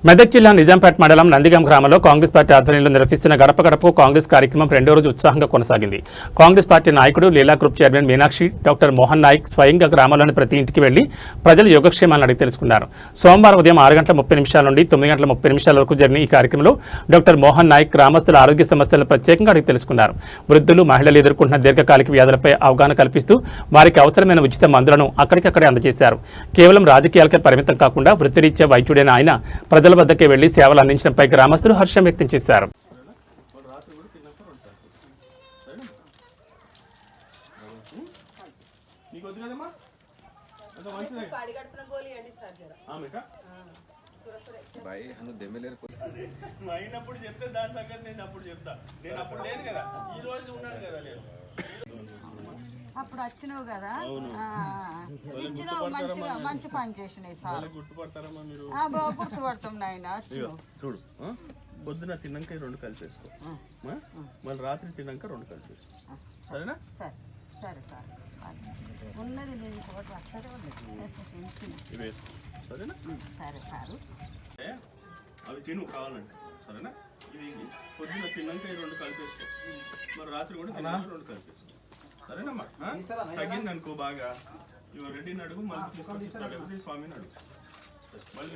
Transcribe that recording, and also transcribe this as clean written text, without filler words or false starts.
మెదక్ జిల్లా నిజాంపేట మండలం నందిగాం గ్రామంలో కాంగ్రెస్ పార్టీ ఆధ్వర్యంలో నిర్వహిస్తున్న గడప గడపకు కాంగ్రెస్ కార్యక్రమం రెండో రోజు ఉత్సాహంగా కొనసాగింది. కాంగ్రెస్ పార్టీ నాయకుడు Leela group chairman Meenakshi, doctor Mohan Naik స్వయంగా గ్రామంలోని ప్రతి ఇంటికి వెళ్లి ప్రజల యోగక్షేమాలను అడిగి తెలుసుకున్నారు. సోమవారం ఉదయం 6:30 నుండి 9:30 వరకు జరిగిన ఈ కార్యక్రమంలో డాక్టర్ మోహన్ నాయక్ గ్రామస్తుల ఆరోగ్య సమస్యలను ప్రత్యేకంగా అడిగి తెలుసుకున్నారు. వృద్ధులు, మహిళలు ఎదుర్కొంటున్న దీర్ఘకాలిక వ్యాధులపై అవగాహన కల్పిస్తూ వారికి అవసరమైన ఉచిత మందులను అక్కడికక్కడే అందజేశారు. కేవలం రాజకీయాలకే పరిమితం కాకుండా వృత్తిరీత్యా వైద్యుడైన ఆయన ప్రజల వద్దకే వెళ్లి సేవలు అందించడంపై గ్రామస్తులు హర్షం వ్యక్తం చేశారు. అప్పుడు వచ్చినావు కదా, ఇచ్చినావు, మంచిగా మంచి పని చేసినాయి సార్. గుర్తుపడతాం నాయన. చూడు, పొద్దున తిన్నాక 2 కలిపేసుకో, మళ్ళీ రాత్రి తిన్నాక 2 కలిపేసుకో, సరేనా? సరే సరే సార్, ఉన్నది నేను అక్కడే ఇవి వేసుకో, సరేనా? సరే సారు, అవి తిను కావాలంటే, సరేనా? ఇది పొద్దున తిన్నాక 2 కలిపేసుకో, మరి రాత్రి కూడా తిన్నాక 2 కలిపేసుకో, సరేనమ్మా? తగ్గింది అనుకో బాగా, ఇవి రెడ్డిని అడుగు, మళ్ళీ తీసుకొని స్వామిని అడుగు, మళ్ళీ